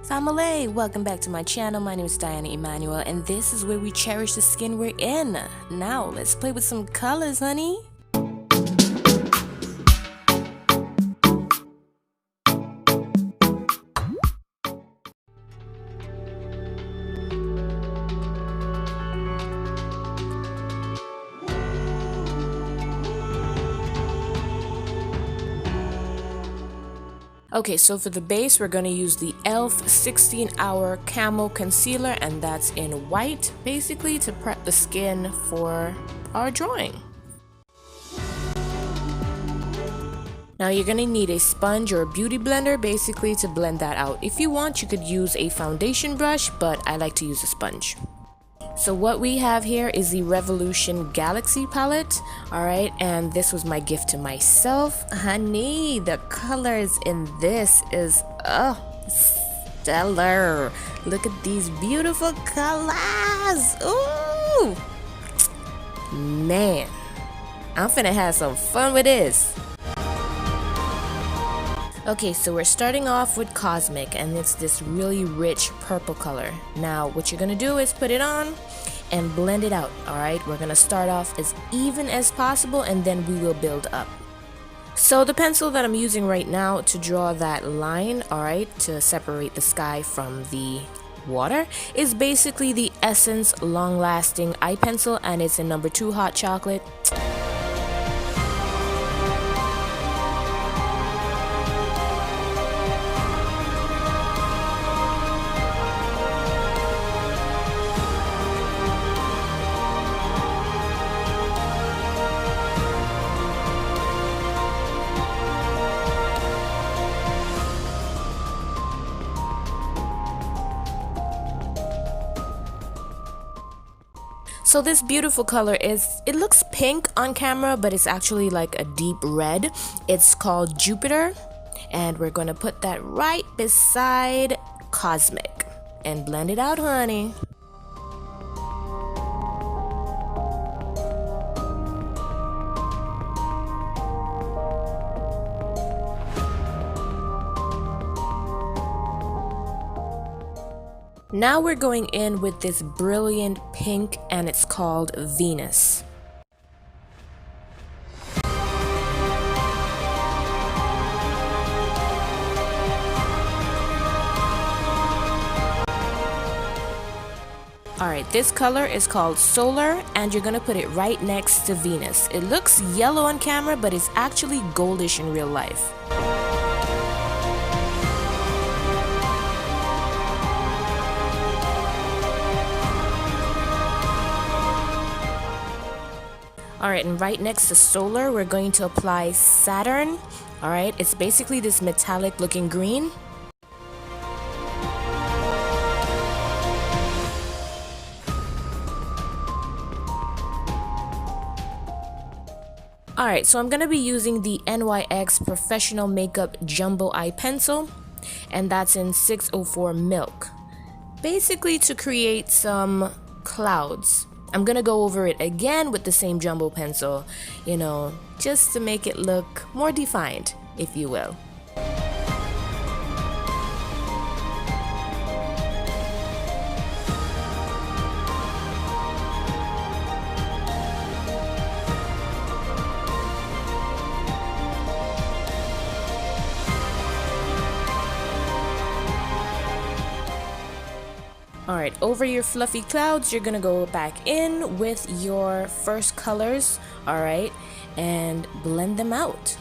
Famalaaay, welcome back to my channel. My name is Emanuel, and this is where we cherish the skin we're in. Now, let's play with some colors, honey. Okay, so for the base, we're going to use the e.l.f. 16-Hour Camo Concealer, and that's in white, basically to prep the skin for our drawing. Now you're going to need a sponge or a beauty blender, basically to blend that out. If you want, you could use a foundation brush, but I like to use a sponge. So what we have here is the Revolution Galaxy palette, alright, and this was my gift to myself. Honey, the colors in this is, stellar. Look at these beautiful colors. Ooh, man, I'm finna have some fun with this. Okay, so we're starting off with Cosmic, and it's this really rich purple color. Now, what you're gonna do is put it on and blend it out, alright? We're gonna start off as even as possible, and then we will build up. So the pencil that I'm using right now to draw that line, alright, to separate the sky from the water, is basically the Essence Long Lasting Eye Pencil, and it's in number 2 Hot Chocolate. So this beautiful color it looks pink on camera, but it's actually like a deep red. It's called Jupiter, and we're gonna put that right beside Cosmic and blend it out, honey. Now we're going in with this brilliant pink, and it's called Venus. Alright, this color is called Solar, and you're gonna put it right next to Venus. It looks yellow on camera, but it's actually goldish in real life. Alright, and right next to Solar, we're going to apply Saturn. Alright, it's basically this metallic looking green. Alright, so I'm going to be using the NYX Professional Makeup Jumbo Eye Pencil, and that's in 604 Milk. Basically to create some clouds. I'm gonna go over it again with the same jumbo pencil, you know, just to make it look more defined, if you will. Alright, over your fluffy clouds, you're gonna go back in with your first colors, alright, and blend them out.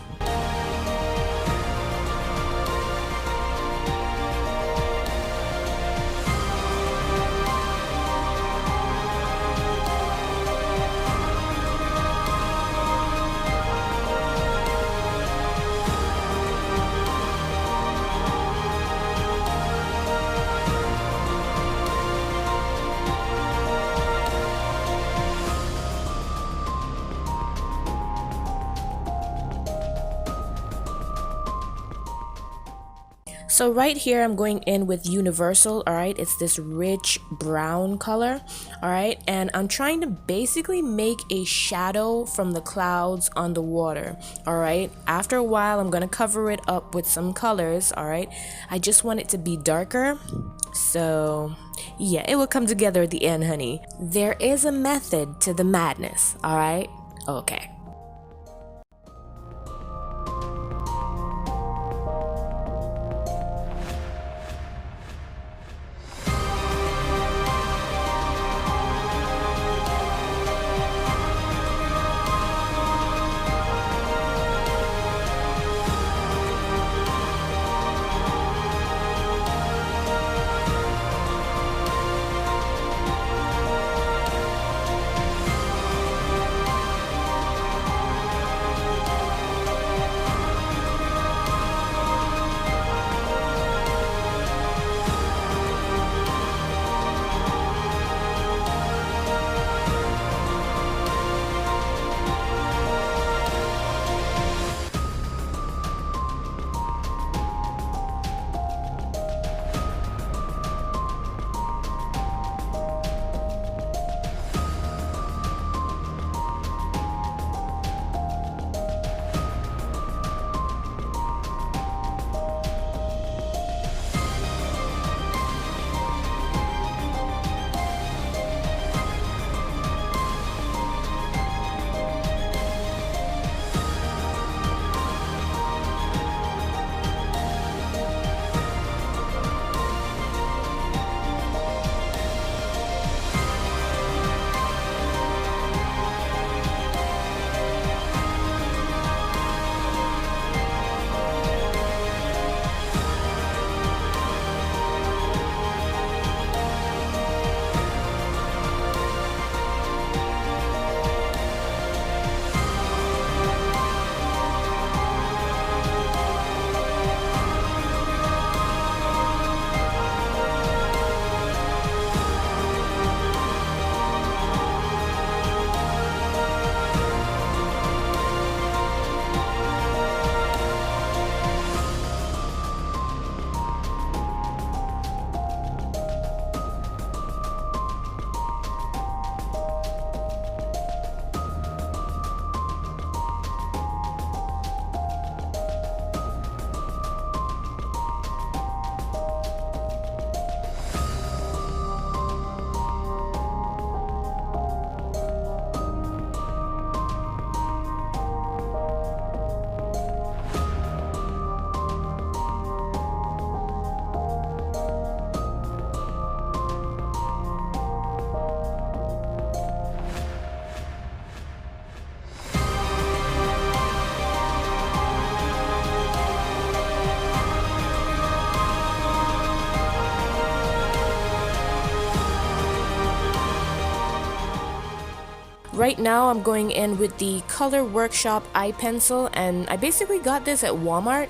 So right here I'm going in with Universal, all right? It's this rich brown color, all right? And I'm trying to basically make a shadow from the clouds on the water, all right? After a while, I'm gonna cover it up with some colors, all right? I just want it to be darker, so yeah, it will come together at the end, honey. There is a method to the madness, all right? Okay. Right now I'm going in with the Color Workshop eye pencil, and I basically got this at Walmart.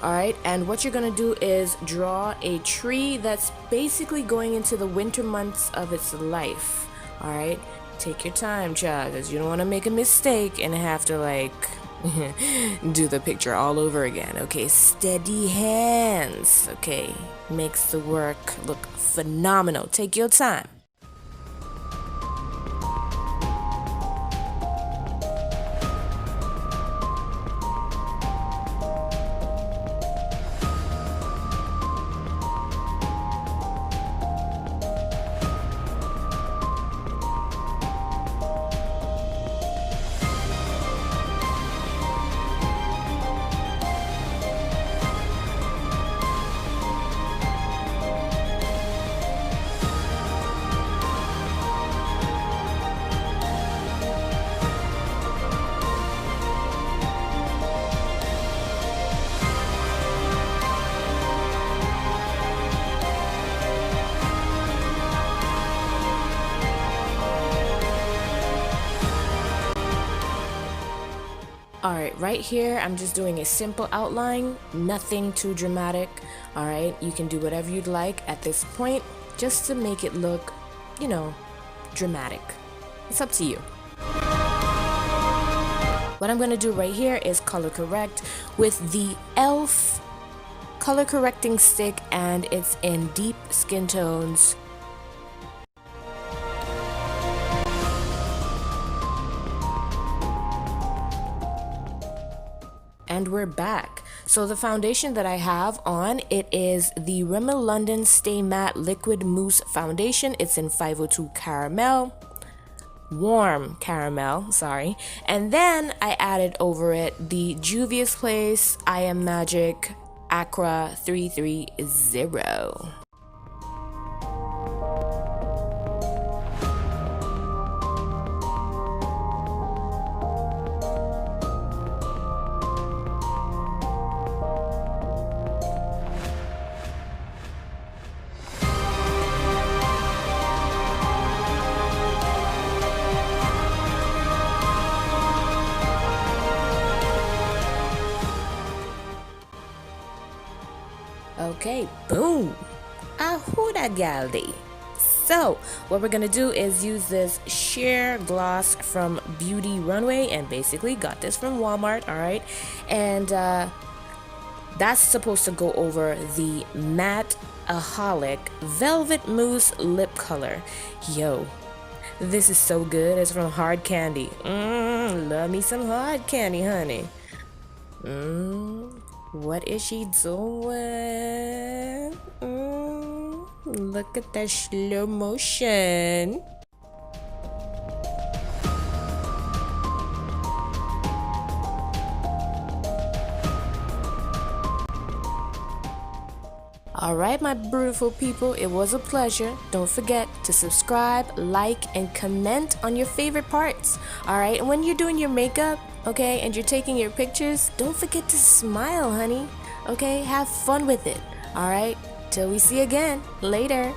Alright, and what you're gonna do is draw a tree that's basically going into the winter months of its life. Alright, take your time, child, because you don't want to make a mistake and have to like do the picture all over again. Okay, steady hands. Okay, makes the work look phenomenal. Take your time. Alright, right here I'm just doing a simple outline, nothing too dramatic. Alright, you can do whatever you'd like at this point just to make it look, you know, dramatic. It's up to you. What I'm going to do right here is color correct with the e.l.f. color correcting stick and it's in deep skin tones. And we're back. So the foundation that I have on, it is the Rimmel London Stay Matte Liquid Mousse Foundation. It's in 502 Caramel. Warm caramel, sorry. And then I added over it the Juvia's Place I Am Magic ACCRA 330. Okay, boom. Ahuda galdi. So what we're gonna do is use this sheer gloss from Beauty Runway, and basically got this from Walmart, all right? And that's supposed to go over the Matte-Aholic Velvet Mousse Lip Color. Yo, this is so good. It's from Hard Candy. Love me some Hard Candy, honey. What is she doing? Look at that slow motion. Alright, my beautiful people, it was a pleasure. Don't forget to subscribe, like, and comment on your favorite parts. Alright, and when you're doing your makeup, okay, and you're taking your pictures, don't forget to smile, honey. Okay, have fun with it. Alright, till we see again. Later.